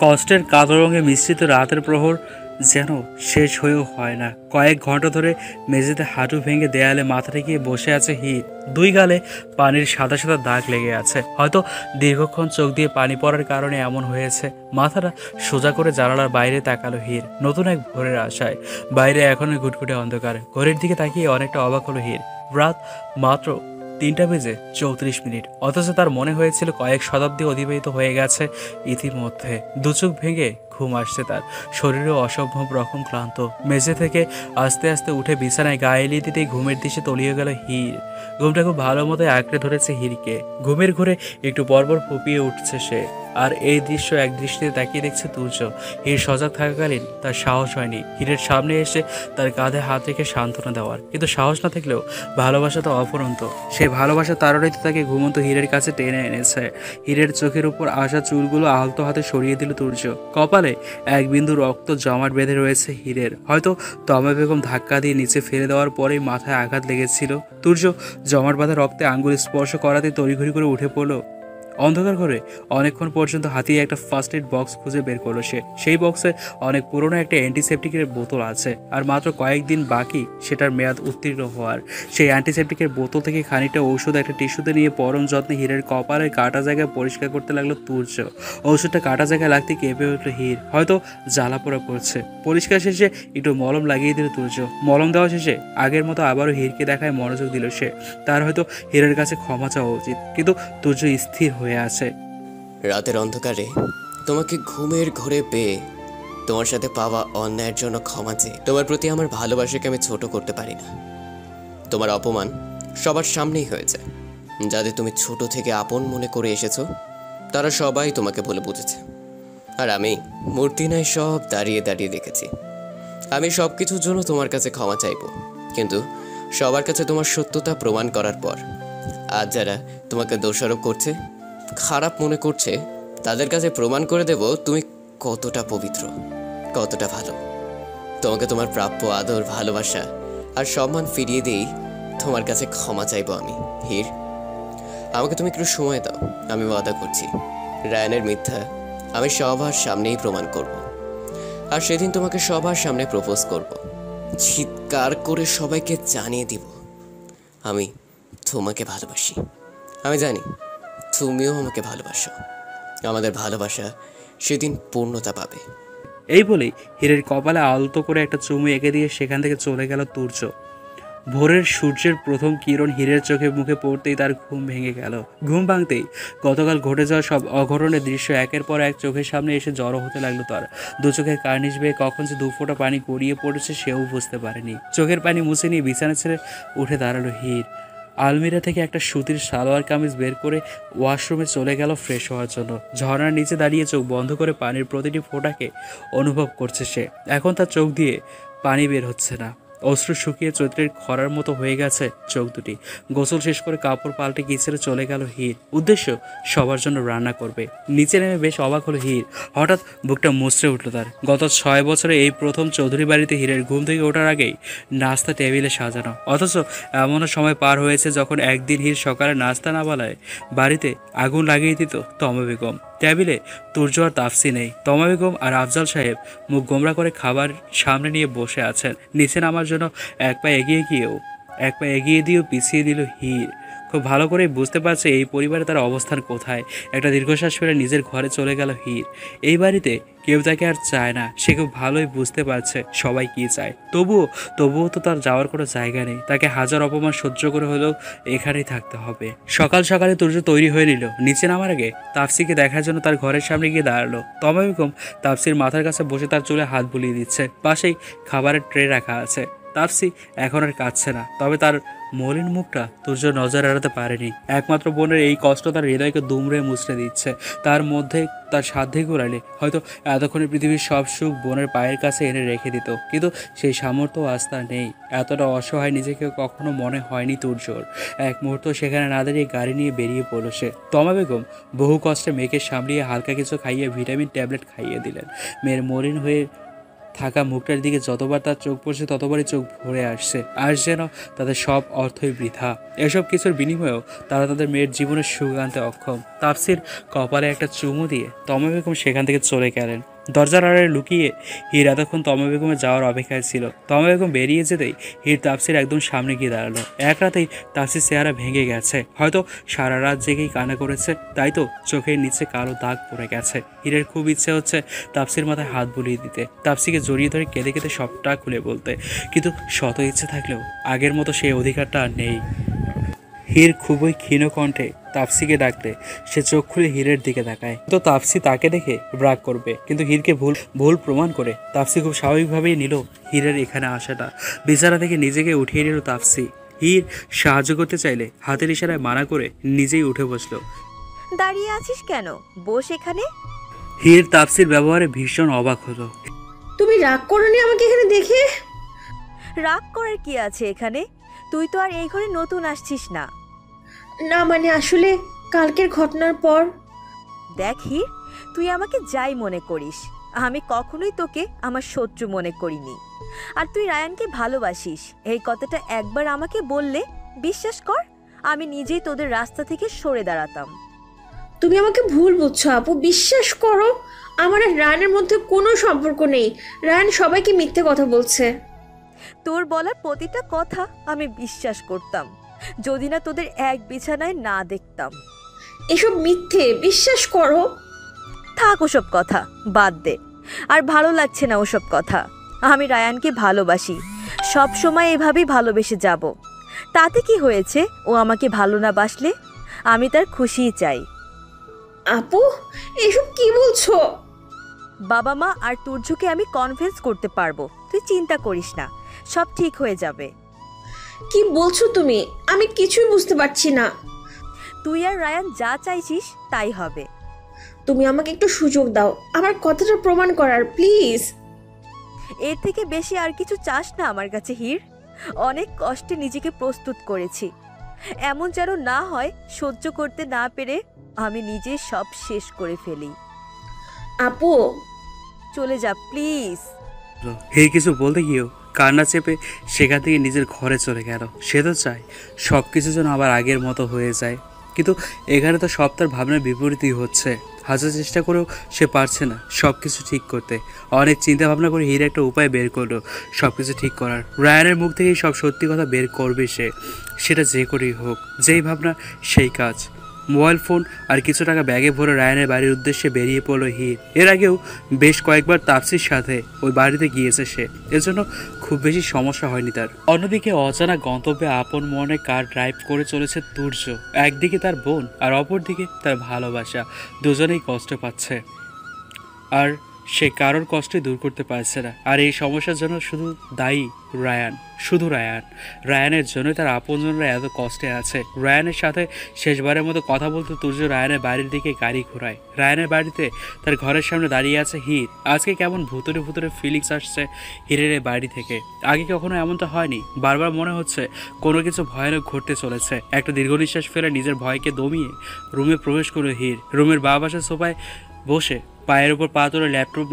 কষ্টের কালো রঙে মিশ্রিত রাতের প্রহর যেন শেষ হয়েও হয় না। কয়েক ঘন্টা ধরে মেঝেতে হাঁটু ভেঙে দেয়ালে মাথা ঠেকিয়ে বসে আছে হির। দুই গালে পানির সাদা সাদা দাগ লেগে আছে। হয়তো দীর্ঘক্ষণ চোখ দিয়ে পানি পড়ার কারণে এমন হয়েছে। মাথাটা সোজা করে জানালার বাইরে তাকালো হির, নতুন এক ভোরের আশায়। বাইরে এখনো ঘুটঘুটে অন্ধকার। ঘড়ির দিকে তাকিয়ে অনেকটা অবাক হলো হির। রাত মাত্র 3:34। অথচ তার মনে হয়েছিল কয়েক শতাব্দী অতিবাহিত হয়ে গেছে ইতিমধ্যে। দুচোখ ভেঙে ঘুম আসছে তার, শরীরেও অসম্ভব রকম ক্লান্ত। মেঝে থেকে আস্তে আস্তে উঠে বিছানায় গায়ে এলিয়ে দিতেই ঘুমের দিশে তলিয়ে গেল হির। ঘুমটা খুব ভালো মতো আঁকড়ে ধরেছে হিরকে। ঘুমের ঘুরে একটু পরপর ফুপিয়ে উঠছে সে। আর এই দৃশ্য এক দৃষ্টিতে তাকিয়ে দেখছে তুর্য। হির সজাগ থাকাকালীন তার সাহস হয়নি হিরের সামনে এসে তার কাঁধে হাত রেখে সান্ত্বনা দেওয়ার। কিন্তু সাহস না থাকলেও ভালোবাসা তো অফুরন্ত। সেই ভালোবাসা তারণিতে তাকে ঘুমন্ত হিরের কাছে টেনে এনেছে। হিরের চোখের উপর আসা চুলগুলো আলতো হাতে সরিয়ে দিল তুর্য। কপালে এক বিন্দু রক্ত জমাট বেঁধে রয়েছে হিরের। হয়তো তমা বেগম ধাক্কা দিয়ে নিচে ফেলে দেওয়ার পরেই মাথায় আঘাত লেগেছিল। তুর্য জমাট বাঁধা রক্তে আঙ্গুল স্পর্শ করাতে তড়িঘড়ি করে উঠে পড়ল। অন্ধকার ঘরে অনেকক্ষণ পর্যন্ত হাতিয়ে একটা ফার্স্ট এড বক্স খুঁজে বের করলো সে। সেই বক্সে অনেক পুরনো একটা অ্যান্টিসেপটিকের বোতল আছে, আর মাত্র কয়েকদিন বাকি সেটার মেয়াদ উত্তীর্ণ হওয়ার। সেই অ্যান্টিসেপটিকের বোতল থেকে খানিকটা ঔষধ একটা টিস্যুতে নিয়ে পরম যত্নে হিরের কপালের কাটা জায়গায় পরিষ্কার করতে লাগলো তুর্য। ঔষধটা কাটা জায়গায় লাগতে কেঁপে উঠলো হির। হয়তো জ্বালা পোড়া করছে। পরিষ্কার শেষে একটু মলম লাগিয়ে দিল তুর্য। মলম দেওয়া শেষে আগের মতো আবারও হিরকে দেখায় মনোযোগ দিল সে। তার হয়তো হিরের কাছে ক্ষমা চাওয়া উচিত, কিন্তু তুর্য স্থির হয়ে আছে। রাতের অন্ধকারে তোমাকে ঘুমের ঘোরে পেয়ে তোমার সাথে পাওয়া অন্যায়ের জন্য ক্ষমা চেয়ে তোমার প্রতি আমার ভালোবাসাকে আমি ছোট করতে পারি না। তোমার অপমান সবার সামনেই হয়েছে। যাদের তুমি ছোট থেকে আপন মনে করে এসেছো তারা সবাই তোমাকে বলে বুঝেছে। আর আমি মূর্তি নাই সব দাঁড়িয়ে দাঁড়িয়ে দেখেছি। আমি সব কিছুর জন্য তোমার কাছে ক্ষমা চাইব, কিন্তু সবার কাছে তোমার সত্যতা প্রমাণ করার পর আজ যারা তোমাকে দোষারোপ করছে, খারাপ মনে করছে, তাদের কাছে প্রমাণ করে দেব তুমি কতটা পবিত্র, কতটা ভালো। তোমাকে তোমার প্রাপ্য আদর, ভালোবাসা আর সম্মান ফিরিয়ে দিয়েই তোমার কাছে ক্ষমা চাইব আমি। হির, আমাকে তুমি একটু সময় দাও। আমি ওয়াদা করছি রায়ানের মিথ্যা আমি সবার সামনেই প্রমাণ করব। আর সেদিন তোমাকে সবার সামনে প্রপোজ করব, চিৎকার করে সবাইকে জানিয়ে দিব আমি তোমাকে ভালোবাসি। আমি জানি তুমিও আমাকে ভালোবাসো। আমাদের ভালোবাসা সেদিন পূর্ণতা পাবে। এই বলেই হীরের কপালে আলতো করে একটা চুমু এঁকে দিয়ে সেখান থেকে চলে গেল তুর্য। ভোরের সূর্যের প্রথম কিরণ হীরের চোখে মুখে পড়তেই তার ঘুম ভেঙে গেল। ঘুম ভাঙতেই গতকাল ঘটে যাওয়া সব অঘটনের দৃশ্য একের পর এক চোখের সামনে এসে জড়ো হতে লাগলো তার। দু চোখের কার্নিশ বেয়ে কখন যে 2 ফোঁটা পানি গড়িয়ে পড়েছে সেও বুঝতে পারেনি। চোখের পানি মুছে নিয়ে বিছানা ছেড়ে উঠে দাঁড়ালো হীর। আলমিরা থেকে একটা সুতির সালোয়ার কামিজ বের করে ওয়াশরুমে চলে গেল ফ্রেশ হওয়ার জন্য। ঝর্ণার নিচে দাঁড়িয়ে চোখ বন্ধ করে পানির প্রতিটি ফোঁটাকে অনুভব করছে সে। এখন তার চোখ দিয়ে পানি বের হচ্ছে না, অশ্রু শুকিয়ে চৈত্রের খরার মতো হয়ে গেছে চোখ দুটি। গোসল শেষ করে কাপড় পাল্টে কিচেনে চলে গেল হীর। উদ্দেশ্য সবার জন্য রান্না করবে। নিচে নেমে বেশ অবাক হলো হীর। হঠাৎ বুকটা মুচড়ে উঠল তার। গত 6 বছরে এই প্রথম চৌধুরী বাড়িতে হীরের ঘুম থেকে ওঠার আগেই নাস্তা টেবিলে সাজানো। অথচ এমনও সময় পার হয়েছে যখন একদিন হীর সকালে নাস্তা না বলায় বাড়িতে আগুন লাগিয়ে দিত তমা বেগম। টেবিলে তুর্য আর তাফসি নেই। তমা বেগম আর আফজাল সাহেব মুখ গোমরা করে খাবার সামনে নিয়ে বসে আছেন। নিচে নামার জন্য এক পা এগিয়ে দিয়েও পিছিয়ে দিল হীর। খুব ভালো করে বুঝতে পারছে এই পরিবারে তার অবস্থান কোথায়। একটা দীর্ঘশ্বাস ফেলে নিজের ঘরে চলে গেল হীর। এই বাড়িতে কেউ তাকে আর চায় না, সে খুব ভালোই বুঝতে পারছে সবাই কি চায়। তবুও তো তার যাওয়ার কোনো জায়গা নেই। তাকে হাজার অপমান সহ্য করে হলেও এখানেই থাকতে হবে। সকাল সকালে তুর্য তৈরি হয়ে নিল। নিচে নামার আগে তাফসিকে দেখার জন্য তার ঘরের সামনে গিয়ে দাঁড়ালো। তমা বেগম তাফসির মাথার কাছে বসে তার চুলে হাত বুলিয়ে দিচ্ছে। পাশেই খাবারের ট্রে রাখা আছে। তাফসি এখন আর কাঁদছে না, তবে তার মলিন মুখটা তুর্য নজর এড়াতে পারেনি। একমাত্র বোনের এই কষ্ট তার হৃদয়কে দুমড়ে মুচড়ে দিচ্ছে। তার মধ্যে তার সাধ্যে ঘুরালে হয়তো এতক্ষণে পৃথিবীর সব সুখ বোনের পায়ের কাছে এনে রেখে দিত, কিন্তু সেই সামর্থ্য আস্থা নেই। এতটা অসহায় নিজেকে কখনো মনে হয়নি তুর্যর। এক মুহূর্ত সেখানে না দাঁড়িয়ে গাড়ি নিয়ে বেরিয়ে পড়ল সে। তমা বেগম বহু কষ্টে মেয়েকে সামলিয়ে হালকা কিছু খাইয়ে ভিটামিন ট্যাবলেট খাইয়ে দিলেন। মেয়ের মলিন হয়ে থাকা মুখটার দিকে যতবার তার চোখ পড়ছে ততবারই চোখ ভরে আসছে, আর যেন তাদের সব অর্থই বৃথা। এসব কিছুর বিনিময়েও তারা তাদের মেয়ের জীবনের সুখ আনতে অক্ষম। তাফসির কপালে একটা চুমু দিয়ে তমা বেগম সেখান থেকে চলে গেলেন। দরজার আড়ালে লুকিয়ে হীর এতক্ষণ তমা বেগমের যাওয়ার অপেক্ষায় ছিল। তমা বেগম বেরিয়ে যেতেই হীর তাফসির একদম সামনে গিয়ে দাঁড়ালো। এক রাতেই তাফসির চেহারা ভেঙে গেছে, হয়তো সারা রাত জেগেই কান্না করেছে, তাই তো চোখের নিচে কালো দাগ পড়ে গেছে। হীরের খুব ইচ্ছে হচ্ছে তাফসির মাথায় হাত বুলিয়ে দিতে, তাফসিকে জড়িয়ে ধরে কেঁদে কেঁদে সবটা খুলে বলতে, কিন্তু শত ইচ্ছে থাকলেও আগের মতো সেই অধিকারটা আর নেই। হীর খুবই ক্ষীণ কণ্ঠে তাপসিকে ডাকলে সে চোখ খুলে হীরের দিকে তাকায়, তো তাপসি তাকে দেখে রাগ করবে, কিন্তু হীরকে ভুল ভুল প্রমাণ করে তাপসি খুব স্বাভাবিকভাবেই নিল হীরের এখানে আসাটা। বিছানা থেকে নিজেকে উঠিয়ে নিল তাপসি। হীর সাহায্য করতে চাইলে হাতের ইশারায় মানা করে নিজেই উঠে বসলো। দাঁড়িয়ে আছিস কেন? বস এখানে। হীর তাপসির ব্যবহারে ভীষণ অবাক হলো। তুমি রাগ করোনি আমাকে এখানে দেখে? রাগ করার কি আছে এখানে? তুই তো আর এই ঘরে নতুন আসছিস না। না মানে আসলে কালকের ঘটনার পর। দেখ হীর, তুই আমাকে যাই মনে করিস, আমি কখনোই তোকে আমার শত্রু মনে করিনি। আর তুই রায়ানকে ভালোবাসিস এই কথাটা একবার আমাকে বললে, বিশ্বাস কর, আমি নিজেই তোদের রাস্তা থেকে সরে দাঁড়াতাম। তুমি আমাকে ভুল বুঝছো আপু, বিশ্বাস করো আমার আর রায়ানের মধ্যে কোনো সম্পর্ক নেই। রায়ান সবাইকে মিথ্যে কথা বলছে। তোর বলার প্রতিটা কথা আমি বিশ্বাস করতাম, যদি না তোদের এক বিছানায় না দেখতাম। এসব মিথ্যে, বিশ্বাস করো। থাক ওসব কথা, বাদ দে। আর ভালো লাগছে না ওসব কথা। আমি রায়ানকে ভালোবাসি, সব সময় এভাবেই ভালোবেসে যাব। তাতে কি হয়েছে ও আমাকে ভালো না বাসলে? আমি তার খুশিই চাই। আপু এসব কি বলছো? বাবা মা আর তুর্যকে আমি কনভিন্স করতে পারবো, তুই চিন্তা করিস না, সব ঠিক হয়ে যাবে। কি বলছো তুমি? আমি কিছুই বুঝতে পারছি না। তুই আর রায়ান যা চাইছিস তাই হবে। তুমি আমাকে একটু সুযোগ দাও আমার কথাটা প্রমাণ করার, প্লিজ। এর থেকে বেশি আর কিছু চাস না আমার কাছে হীর? অনেক কষ্টে নিজেকে প্রস্তুত করেছি, এমন যেন না হয় সহ্য করতে না পেরে আমি নিজে সব শেষ করে ফেলি। আপু চলে যা প্লিজ। হীর কিছু বলতে গিয়েও কান্না চেপে সেখান থেকে নিজের ঘরে চলে গেল। সে তো চায় সব কিছু যেন আবার আগের মতো হয়ে যায়, কিন্তু এখানে তো সব তার ভাবনার বিপরীতই হচ্ছে। হাজার চেষ্টা করেও সে পারছে না সব কিছু ঠিক করতে। অনেক চিন্তা ভাবনা করে হীর একটা উপায় বের করলো সব কিছু ঠিক করার। রায়ানের মুখ থেকেই সব সত্যি কথা বের করবে সে, সেটা যে করেই হোক। যেই ভাবনা সেই কাজ। মোবাইল ফোন আর কিছু টাকা ব্যাগে ভরে রায়ানের বাড়ির উদ্দেশ্যে বেরিয়ে পড়লো হীর। এর আগেও বেশ কয়েকবার তাপসির সাথে ওই বাড়িতে গিয়েছে সে, এজন্য খুব বেশি সমস্যা হয়নি তার। অন্যদিকে অজানা গন্তব্যে আপন মনে কার ড্রাইভ করে চলেছে তুর্য। একদিকে তার বোন আর অপরদিকে তার ভালোবাসা, দুজনেই কষ্ট পাচ্ছে, আর সে কারোর কষ্টই দূর করতে পারছে না। আর এই সমস্যার জন্য শুধু দায়ী রায়ান, শুধু রায়ান। রায়ানের জন্যই তার আপনজনরা এত কষ্টে আছে। রায়ানের সাথে শেষবারের মতো কথা বলতে তুর্য রায়ানের বাড়ির দিকে গাড়ি ঘোরায়। রায়ানের বাড়িতে তার ঘরের সামনে দাঁড়িয়ে আছে হীর। আজকে কেমন ভুতুরে ভুতুরে ফিলিংস আসছে হীরের এই বাড়ি থেকে। আগে কখনো এমনটা হয়নি। বারবার মনে হচ্ছে কোনো কিছু ভয়ানক ঘটতে চলেছে। একটা দীর্ঘ নিঃশ্বাস ফেলে নিজের ভয়কে দমিয়ে রুমে প্রবেশ করলো হীর। রুমের বাঁ পাশের সোফায় বসে পায়ের উপর পা তুলে ল্যাপটপ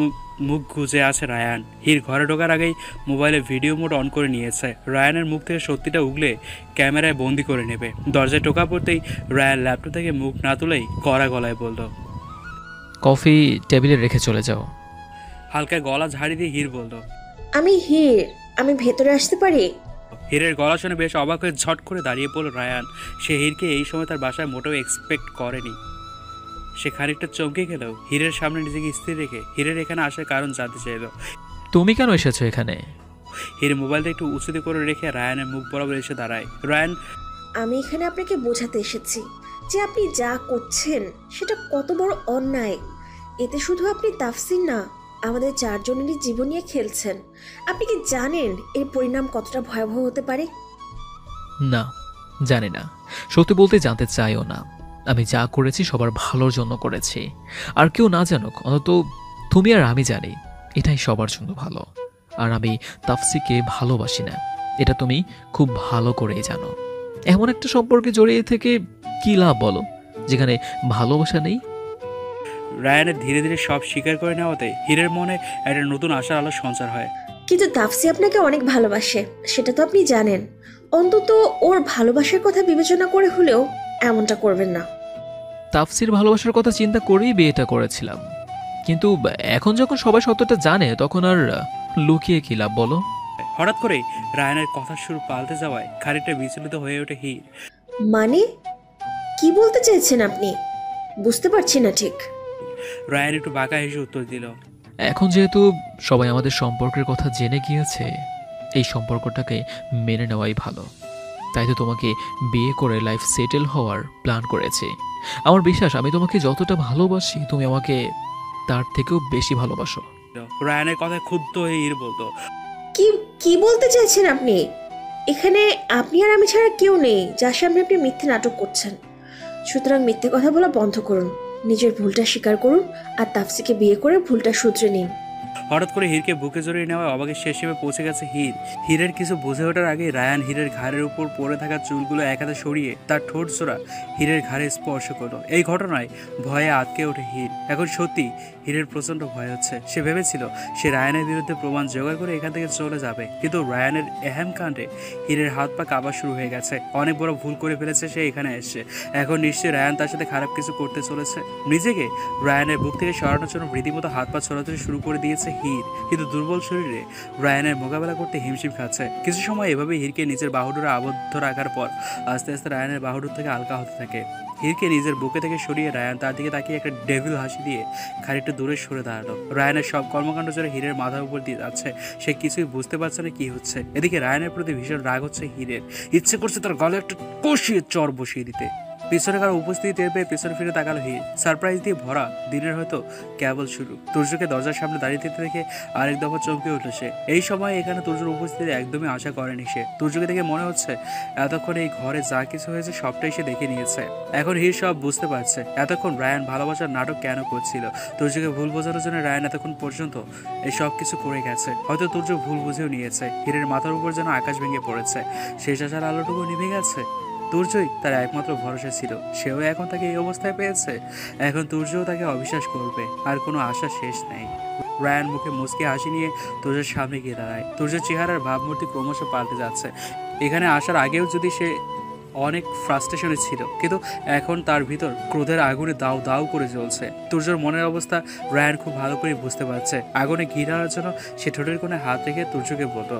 মুখ গুজে আছে রায়ান। হীর ঘরে ঢোকার আগেই মোবাইলে ভিডিও মোড অন করে নিয়েছে। রায়ানের মুখ থেকে সত্যিটা উগলে ক্যামেরায় বন্দি করে নেবে। দরজায় টোকা পড়তেই রায়ান ল্যাপটপ থেকে মুখ না তুলেই কড়া গলায় বলল, কফি টেবিলে রেখে চলে যাও। হালকা গলা ঝাড়ি দিয়ে হীর বলল, আমি হীর, আমি ভেতরে আসতে পারি? হীরের গলা শুনে বেশ অবাক হয়ে ঝট করে দাঁড়িয়ে পড়ল রায়ান। সে হীরকে এই সময় তার বাসায় মোটেও এক্সপেক্ট করেনি। সে খানিকটা চমকে গেলেও হীরের সামনে নিজেকে স্থির রেখে হীরের এখানে আসার কারণ জানতে চাইল। তুমি কেন এসেছো এখানে? হীর মোবাইলটা একটু উঁচুতে করে রেখে রায়ানের মুখ বরাবর এসে দাঁড়ায়। রায়ান, আমি এখানে আপনাকে বোঝাতে এসেছি যে আপনি যা করছেন সেটা কত বড় অন্যায়। এতে শুধু আপনি তাফসির না, আমাদের চারজনেরই জীবন নিয়ে খেলছেন। আপনি কি জানেন এর পরিণাম কতটা ভয়াবহ হতে পারে? না, জানি না। সত্যি বলতে জানতে চাইও না। আমি যা করেছি সবার ভালোর জন্য করেছি। আর কেউ না জানুক, অন্তত তুমি আর আমি জানি এটাই সবার জন্য ভালো। আর আমি তাফসিকে ভালোবাসি না, এটা তুমি খুব ভালো করেই জানো। এমন একটা সম্পর্কে জড়িয়ে থেকে কি লাভ বলো, যেখানে ভালোবাসা নেই? রায়ানের ধীরে ধীরে সব স্বীকার করে নেওয়াতে হীরের মনে একটা নতুন আশার আলো সঞ্চার হয়। কিন্তু তাফসি আপনাকে অনেক ভালোবাসে, সেটা তো আপনি জানেন। অন্তত ওর ভালোবাসার কথা বিবেচনা করে হলেও এমনটা করবেন না। তাফসির ভালোবাসার কথা চিন্তা করেই বিয়েটা করেছিলাম, কিন্তু এখন যখন সবাই সত্যটা জানে তখন আর লুকিয়ে কি লাভ বলো? হঠাৎ করেই রায়ানের কথার সুর পাল্টে যাওয়ায় খানিকটা বিচলিত হয়ে ওঠে হীর। মানে কি বলতে চাইছেন আপনি? বুঝতে পারছি না ঠিক। রায়ান একটু বাঁকা হেসে উত্তর দিল, এখন যেহেতু সবাই আমাদের সম্পর্কের কথা জেনে গিয়েছে, এই সম্পর্কটাকে মেনে নেওয়াই ভালো। তাই তো তোমাকে বিয়ে করে লাইফ সেটেল হওয়ার প্ল্যান করেছি। আমার বিশ্বাস আমি তোমাকে যতটা ভালোবাসি তুমি আমাকে তার থেকেও বেশি ভালোবাসো। রায়ানের কথায় ক্ষুব্ধ হয়ে হীর বলতো, কি কি বলতে চাইছেন আপনি? এখানে আপনি আর আমি ছাড়া কেউ নেই যার সামনে আপনি মিথ্যে নাটক করছেন। সুতরাং মিথ্যে কথা বলা বন্ধ করুন, নিজের ভুলটা স্বীকার করুন আর তাফসিকে বিয়ে করে ভুলটা শুধরে নিন। হঠাৎ করে হীরকে বুকে জড়িয়ে নেওয়ায় অবাকের শেষ সীমে পৌঁছে গেছে হীর। হীরের কিছু বুঝে ওঠার আগে রায়ান হীরের ঘাড়ের উপর পড়ে থাকা চুলগুলো এক হাতে সরিয়ে তার ঠোঁট জোড়া হীরের ঘাড়ে স্পর্শ করলো। এই ঘটনায় ভয়ে আটকে ওঠে হীর। এখন সত্যি হীরের প্রচণ্ড ভয় হচ্ছে। সে ভেবেছিল সে রায়ানের বিরুদ্ধে প্রমাণ জোগাড় করে এখান থেকে চলে যাবে, কিন্তু রায়ানের এহেম কাণ্ডে হীরের হাত পা কাঁপা শুরু হয়ে গেছে। অনেক বড় ভুল করে ফেলেছে সে এখানে এসে। এখন নিশ্চয়ই রায়ান তার সাথে খারাপ কিছু করতে চলেছে। নিজেকে রায়ানের বুক থেকে সরানোর জন্য রীতিমতো হাত পা ছড়াছড়ি শুরু করে দিয়েছে হীর, কিন্তু দুর্বল শরীরে রায়ানের মোকাবেলা করতে হিমশিম খাচ্ছে। কিছু সময় এভাবে হীরকে নিজের বাহুডোরে আবদ্ধ রাখার পর আস্তে আস্তে রায়ানের বাহুডোর থেকে হালকা হতে থাকে। হীরকে নিজের বুকে থেকে সরিয়ে রায়ান তার দিকে তাকিয়ে একটা ডেভিল হাসি দিয়ে খানিকটা দূরে সরে দাঁড়ালো। রায়ানের সব কর্মকাণ্ড জোরে হীরের মাথার উপর দিয়ে যাচ্ছে। সে কিছুই বুঝতে পারছে না কি হচ্ছে। এদিকে রায়ানের প্রতি ভীষণ রাগ হচ্ছে হীরের। ইচ্ছে করছে তার গলে একটা কষিয়ে চর বসিয়ে দিতে। পিছনে কারো উপস্থিতি টের পেয়ে পিছনে ফিরে তাকালো হীর। সারপ্রাইজ দিয়ে ভরা দিনের হয়তো কেবল শুরু। তুর্যকে দরজার সামনে দাঁড়িয়ে থাকতে দেখে আরেক দফা চমকে উঠল সে। এই সময় এখানে তুর্যর উপস্থিতি একদমই আশা করেনি সে। তুর্যকে দেখে মনে হচ্ছে এতক্ষণ এই ঘরে যা কিছু হয়েছে সবটাই সে দেখে নিয়েছে। এখন হীর সব বুঝতে পারছে এতক্ষণ রায়ান ভালোবাসার নাটক কেন করছিল। তুর্যকে ভুল বোঝানোর জন্য রায়ান এতক্ষণ পর্যন্ত এই সব কিছু করে গেছে। হয়তো তুর্য ভুল বুঝেও নিয়েছে। হীরের মাথার উপর যেন আকাশ ভেঙে পড়েছে। শেষ আসার আলোটুকু নিভে গেছে। তুর্যই তার একমাত্র ভরসা ছিল, সেও এখন তাকে এই অবস্থায় পেয়েছে। এখন তুর্যও তাকে অবিশ্বাস করবে, আর কোনো আশা শেষ নেই। রায়ান মুখে মুচকি হাসি নিয়ে তুর্যের সামনে গিয়ে দাঁড়ায়। তুর্যের চেহারার ভাবমূর্তি ক্রমশ পাল্টে যাচ্ছে। এখানে আসার আগেও যদি সে অনেক ফ্রাস্ট্রেশনে ছিল, কিন্তু এখন তার ভিতর ক্রোধের আগুনে দাউ দাউ করে জ্বলছে। তুর্যর মনের অবস্থা রায়ান খুব ভালো করে বুঝতে পারছে। আগুনে ঘি ঢালার জন্য সে ঠোঁটের কোণে হাত রেখে তুর্যকে বলল,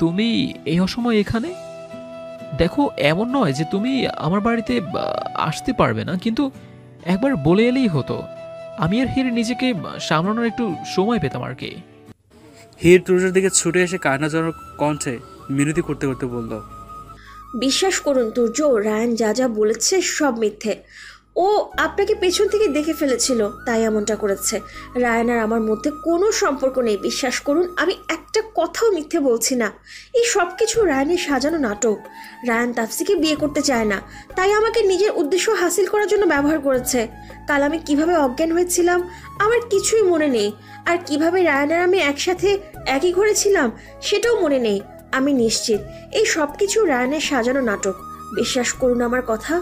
তুমি এই অসময় এখানে? দেখো, এমন নয় যে তুমি আমার বাড়িতে আসতে পারবে না, কিন্তু একবার বলে এলেই হতো। আমি আর হীর নিজেকে সামলানোর একটু সময় পেতাম আর কি। হীর তুর্যের দিকে ছুটে এসে কান্নাজনক কণ্ঠে মিনতি করতে করতে বলল, বিশ্বাস করুন তুর্য, রায়ান যা যা বলেছে সব মিথ্যে। ও আপনাকে পেছন থেকে দেখে ফেলেছিল, তাই এমনটা করেছে। রায়ান আর আমার মধ্যে কোনো সম্পর্ক নেই, বিশ্বাস করুন। আমি একটা কথাও মিথ্যে বলছি না। এই সব কিছু রায়ানের সাজানো নাটক। রায়ান তাফসিকে বিয়ে করতে চায় না, তাই আমাকে নিজের উদ্দেশ্য হাসিল করার জন্য ব্যবহার করেছে। কাল আমি কিভাবে অজ্ঞান হয়েছিলাম আমার কিছুই মনে নেই, আর কিভাবে রায়ান আর আমি একসাথে একই ঘরে ছিলাম সেটাও মনে নেই। আমি নিশ্চিত এই সব কিছু রায়ানের সাজানো নাটক। বিশ্বাস করুন আমার কথা।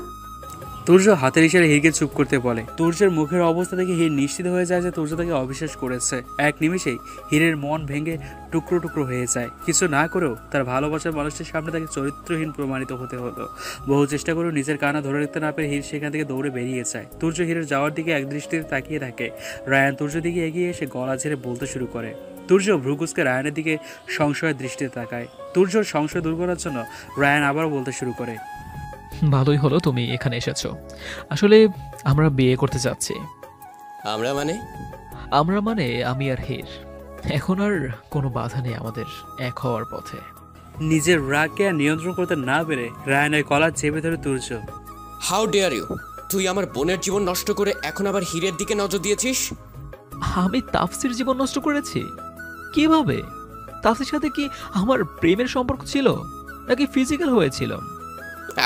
তুর্য হাতের ইশারায় হীরকে চুপ করতে বলে। তুর্যের মুখের অবস্থা দেখে হীর নিশ্চিত হয়ে যায় যে তুর্য তাকে অবিশ্বাস করেছে। এক নিমিষেই হীরের মন ভেঙে টুকরো টুকরো হয়ে যায়। কিছু না করেও তার ভালোবাসার মানুষটির সামনে তাকে চরিত্রহীন প্রমাণিত হতে হলো। বহু চেষ্টা করেও নিজের কানা ধরে রাখতে না পেরে হীর সেখান থেকে দৌড়ে বেরিয়ে যায়। তুর্য হীরের যাওয়ার দিকে এক দৃষ্টিতে তাকিয়ে থাকে। রায়ান তুর্য দিকে এগিয়ে এসে গলা ঝেড়ে বলতে শুরু করে। তুর্য ভ্রুকুচকে রায়ানের দিকে সংশয়ের দৃষ্টিতে তাকায়। তুর্যর সংশয় দূর করার জন্য রায়ান আবারও বলতে শুরু করে, ভালোই হলো তুমি এখানে এসেছো। আসলে আমরা বিয়ে করতে যাচ্ছি। আমরা মানে আমি আর হীর। এখন আর কোনো বাধা নেই আমাদের এক হওয়ার পথে। নিজের রাগকে আর নিয়ন্ত্রণ করতে না পেরে রায়ানের কলার চেপে ধরে তুর্য। How dare you! তুই আমার বোনের জীবন নষ্ট করে এখন আবার হীরের দিকে নজর দিয়েছিস। আমি তাফসির জীবন নষ্ট করেছি? কিভাবে? তাফসির সাথে কি আমার প্রেমের সম্পর্ক ছিল, নাকি ফিজিক্যাল হয়েছিল?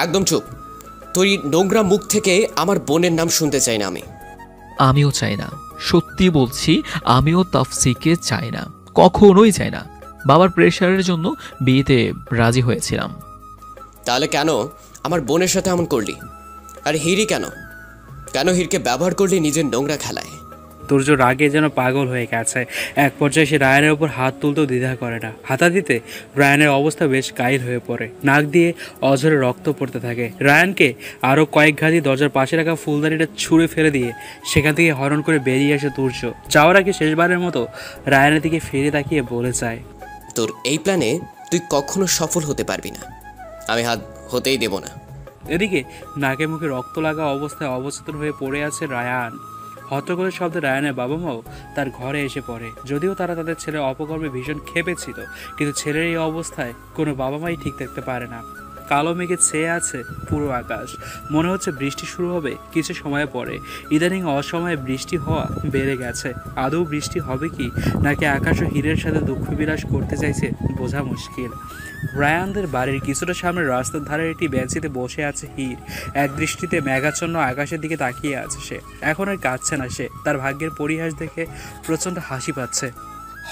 একদম চুপ! তুই নোংরা মুখ থেকে আমার বোনের নাম শুনতে চাই না আমি। আমিও চাই না, সত্যি বলছি। আমিও তাফসিকে চাই না, কখনোই চাই না। বাবার প্রেশারের জন্য বিয়েতে রাজি হয়েছিলাম। তাহলে কেন আমার বোনের সাথে এমন করলি? আর হিরি কেন? কেন হীরকে ব্যবহার করলে নিজের নোংরা খেলায়? তুর্য রাগে যেন পাগল হয়ে গেছে। এক পর্যায়ে সে রায়ানের ওপর হাত তুলতেও দ্বিধা করে না। হাতা দিতে রায়ানের অবস্থা বেশ কাইল হয়ে পড়ে, নাক দিয়ে অঝরে রক্ত পড়তে থাকে। রায়ানকে আরও কয়েক ঘাতি দরজার পাশে রাখা ফুলদানিটা ছুঁড়ে ফেলে দিয়ে সেখান থেকে হরণ করে বেরিয়ে আসে তুর্য। যাওয়ার আগে শেষবারের মতো রায়ানের দিকে ফিরে তাকিয়ে বলে যায়, তোর এই প্ল্যানে তুই কখনো সফল হতে পারবি না, আমি হাত হতেই দেব না। এদিকে নাকে মুখে রক্ত লাগা অবস্থায় অবচেতন হয়ে পড়ে আছে রায়ান। হট্টগোলের শব্দে রায়ানের বাবা মাও তার ঘরে এসে পড়ে। যদিও তারা তাদের ছেলের অপকর্মে ভীষণ ক্ষেপে ছিল, কিন্তু ছেলের এই অবস্থায় কোনো বাবা মাই ঠিক থাকতে পারে না। কালো মেঘে ছেয়ে আছে পুরো আকাশ, মনে হচ্ছে বৃষ্টি শুরু হবে কিছু সময় পরে। ইদানিং অসময়ে বৃষ্টি হওয়া বেড়ে গেছে। আদৌ বৃষ্টি হবে কি, নাকি আকাশ ও হীরের সাথে দুঃখ বিলাস করতে চাইছে বোঝা মুশকিল। রায়ানদের বাড়ির কিছুটা সামনে রাস্তার ধারে একটি বেঞ্চিতে বসে আছে হীর। এক দৃষ্টিতে মেঘাচ্ছন্ন আকাশের দিকে তাকিয়ে আছে সে। এখন আর কাঁদছে না সে, তার ভাগ্যের পরিহাস দেখে প্রচণ্ড হাসি পাচ্ছে।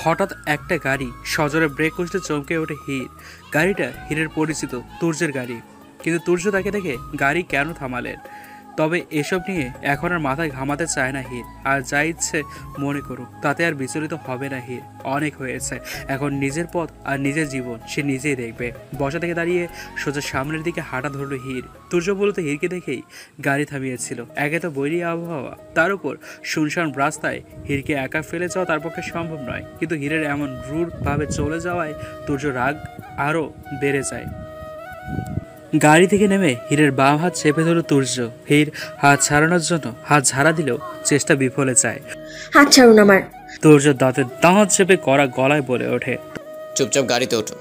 হঠাৎ একটা গাড়ি সজোরে ব্রেক কষতে চমকে ওঠে হীর। গাড়িটা হীরের পরিচিত তুর্যের গাড়ি, কিন্তু তুর্য তাকে দেখে গাড়ি কেন থামালেন? তবে এসব নিয়ে এখন আর মাথায় ঘামাতে চায় না হীর। আর যা ইচ্ছে মনে করুক, তাতে আর বিচলিত হবে না হীর। অনেক হয়েছে, এখন নিজের পথ আর নিজের জীবন সে নিজেই দেখবে। বসা থেকে দাঁড়িয়ে সোজা সামনের দিকে হাঁটা ধরল হীর। তুর্য বলতে হীরকে দেখেই গাড়ি থামিয়েছিল। একে তো বৈরী আবহাওয়া, তার উপর শুনশান রাস্তায় হীরকে একা ফেলে যাওয়া তার পক্ষে সম্ভব নয়। কিন্তু হীরের এমন রূঢ়ভাবে চলে যাওয়ায় তুর্য রাগ আরও বেড়ে যায়। গাড়ি থেকে নেমে হীরের বাম হাত চেপে ধরল তুর্য। হীর হাত ছাড়ানোর জন্য হাত ঝাড়া দিলেও চেষ্টা বিফলে যায়। হাত ছাড়ুন আমার। তুর্য দাঁতের দাঁত চেপে কড়া গলায় বলে ওঠে। চুপচাপ গাড়িতে ওঠো।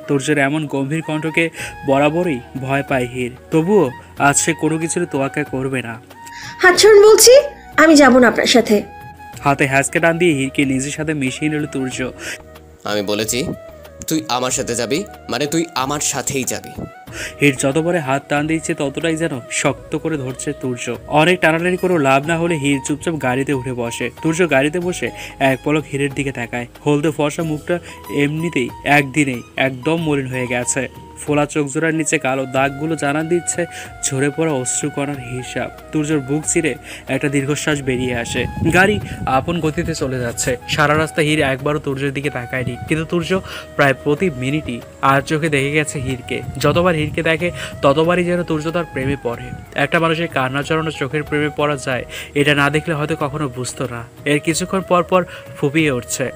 তুর্যের এমন গম্ভীর কণ্ঠকে বরাবরই ভয় পায় হীর, তবুও আজ সে কোনো কিছুর তোয়াক্কা করবে না। হাত ছাড়ুন বলছি, আমি যাব না আপনার সাথে। হাতে হ্যাঁচকে টান দিয়ে হীরকে নিজের সাথে মিশিয়ে নিল তুর্য। আমি বলেছি তুই আমার সাথে যাবি, মানে তুই আমার সাথেই যাবি। হীর যতবারে হাত টান দিচ্ছে ততটাই যেন শক্ত করে ধরছে তুর্য। অনেক টানাটানি করেও লাভ না হলে হীর চুপচাপ গাড়িতে উঠে বসে। তুর্য গাড়িতে বসে এক পলক হীরের দিকে তাকায়। হলদে ফর্সা মুখটা এমনিতেই একদিনেই একদম মলিন হয়ে গেছে। ফোলা চোখ জোড়ার নিচে কালো দাগগুলো জানান দিচ্ছে ঝরে পড়া অশ্রুকণার হিসাব। তুর্যর বুক চিরে একটা দীর্ঘশ্বাস বেরিয়ে আসে। গাড়ি আপন গতিতে চলে যাচ্ছে। সারা রাস্তা হীর একবারও তুর্যের দিকে তাকায়নি, কিন্তু তুর্য প্রায় প্রতি মিনিটই আর চোখে দেখে গেছে হীরকে। যতবার হীরকে দেখে ততবারই যেন তুর্য তার প্রেমে পড়ে। একটা মানুষের কান্না জড়ানো চোখের প্রেমে পড়া যায়, এটা না দেখলে হয়তো কখনো বুঝতো না। এর কিছুক্ষণ পর পর ফুপিয়ে উঠছে।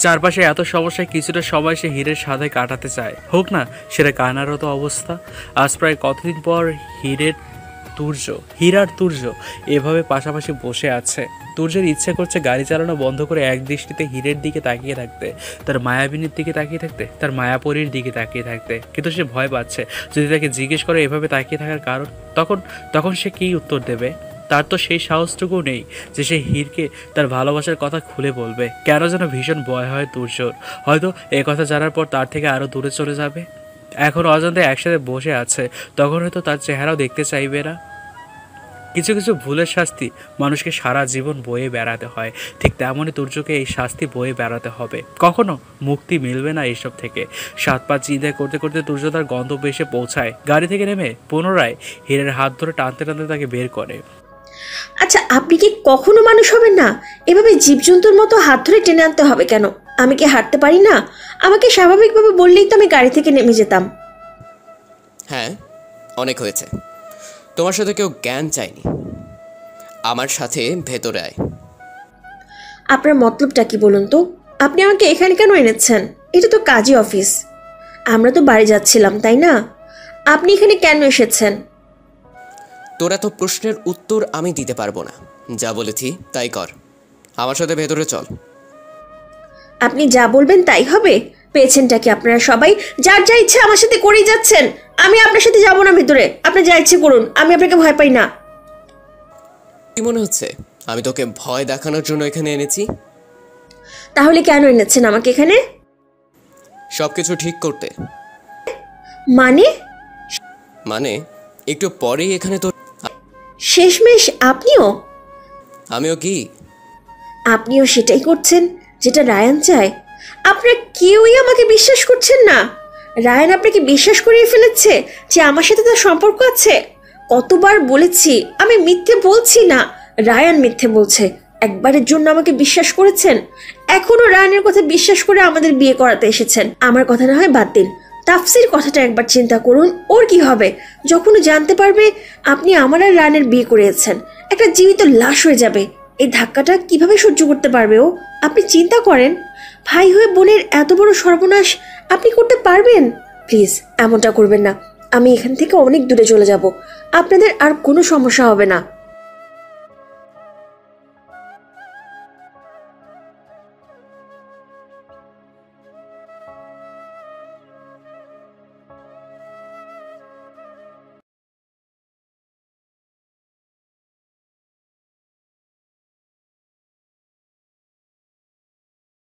চারপাশে এত সমস্যায় কিছুটা সময় সে হীরের সাথে কাটাতে চায়, হোক না সেটা কান্নারত অবস্থা। আজ প্রায় কতদিন পর হীর আর তুর্য এভাবে পাশাপাশি বসে আছে। তুর্যের ইচ্ছে করছে গাড়ি চালানো বন্ধ করে এক দৃষ্টিতে হীরের দিকে তাকিয়ে থাকতে, তার মায়াবিনীর দিকে তাকিয়ে থাকতে, তার মায়াপরীর দিকে তাকিয়ে থাকতে। কিন্তু সে ভয় পাচ্ছে, যদি তাকে জিজ্ঞেস করে এভাবে তাকিয়ে থাকার কারণ, তখন সে কী উত্তর দেবে। তার তো সেই সাহসটুকু নেই যে সে হীরকে তার ভালোবাসার কথা খুলে বলবে। কেন যেন ভীষণ ভয় হয় তুর্যর। হয়তো এ কথা জানার পর তার থেকে আরও দূরে চলে যাবে। এখন অজান্তে একসাথে বসে আছে, তখন হয়তো তার চেহারাও দেখতে চাইবে না। কিছু কিছু ভুলের শাস্তি মানুষকে সারা জীবন বয়ে বেড়াতে হয়, ঠিক তেমনই তুর্যকে এই শাস্তি বয়ে বেড়াতে হবে। কখনো মুক্তি মিলবে না এইসব থেকে। 7 পা চিন্তা করতে করতে তুর্য তার গন্তব্যে এসে পৌঁছায়। গাড়ি থেকে নেমে পুনরায় হীরের হাত ধরে টানতে টানতে তাকে বের করে। আচ্ছা, আপনি কি কখনো মানুষ হবেন না? এভাবে জীবজন্তুর মতো হাত ধরে টেনে আনতে হবে কেন? আমি কি হাঁটতে পারি না? আমাকে স্বাভাবিকভাবে বললেই তো আমি গাড়ি থেকে নেমে যেতাম। হ্যাঁ, অনেক হয়েছে। তোমার সাথে কেউ জ্ঞান চায়নি। আমার সাথে ভেতরে আয়। আপনার মতলবটা কি বলুন তো? আপনি আমাকে এখানে কেন এনেছেন? এটা তো কাজী অফিস। আমরা তো বাড়ি যাচ্ছিলাম, তাই না? আপনি এখানে কেন এসেছেন? তোর এত প্রশ্নের উত্তর আমি দিতে পারবো না। যা বলেছি তাই কর। আমার সাথে ভেতরে চল। আপনি যা বলবেন তাই হবে? পেয়েছেনটা কি আপনারা সবাই? যার যা ইচ্ছে আমার সাথে করেই যাচ্ছেন। আমি আপনার সাথে যাব না ভেতরে। আপনি যা ইচ্ছে করুন, আমি আপনাকে ভয় পাই না। কি মনে হচ্ছে আমি তোকে ভয় দেখানোর জন্য এখানে এনেছি? তাহলে কেন এনেছেন আমাকে এখানে? সবকিছু ঠিক করতে। মানে একটু পরেই এখানে তোর। শেষমেশ আপনিও? আমিও কি? আপনিও সেটাই করছেন যেটা রায়ান চায়। আপনারা কেউই আমাকে বিশ্বাস করছেন না। রায়ান আপনাকে বিশ্বাস করিয়ে ফেলেছে যে আমার সাথে তার সম্পর্ক আছে। কতবার বলেছি আমি মিথ্যে বলছি না, রায়ান মিথ্যে বলছে। একবারের জন্য আমাকে বিশ্বাস করেছেন, এখনো রায়ানের কথা বিশ্বাস করে আমাদের বিয়ে করাতে এসেছেন। আমার কথা না হয় বাদ দিন, তাফসির কথাটা একবার চিন্তা করুন। ওর কি হবে যখন ও জানতে পারবে আপনি আমার আর রায়ানের বিয়ে করিয়েছেন? একটা জীবিত লাশ হয়ে যাবে। এই ধাক্কাটা কিভাবে সহ্য করতে পারবে ও? আপনি চিন্তা করেন, ভাই হয়ে বোনের এত বড় সর্বনাশ আপনি করতে পারবেন? প্লিজ এমনটা করবেন না। আমি এখান থেকে অনেক দূরে চলে যাব, আপনাদের আর কোনো সমস্যা হবে না।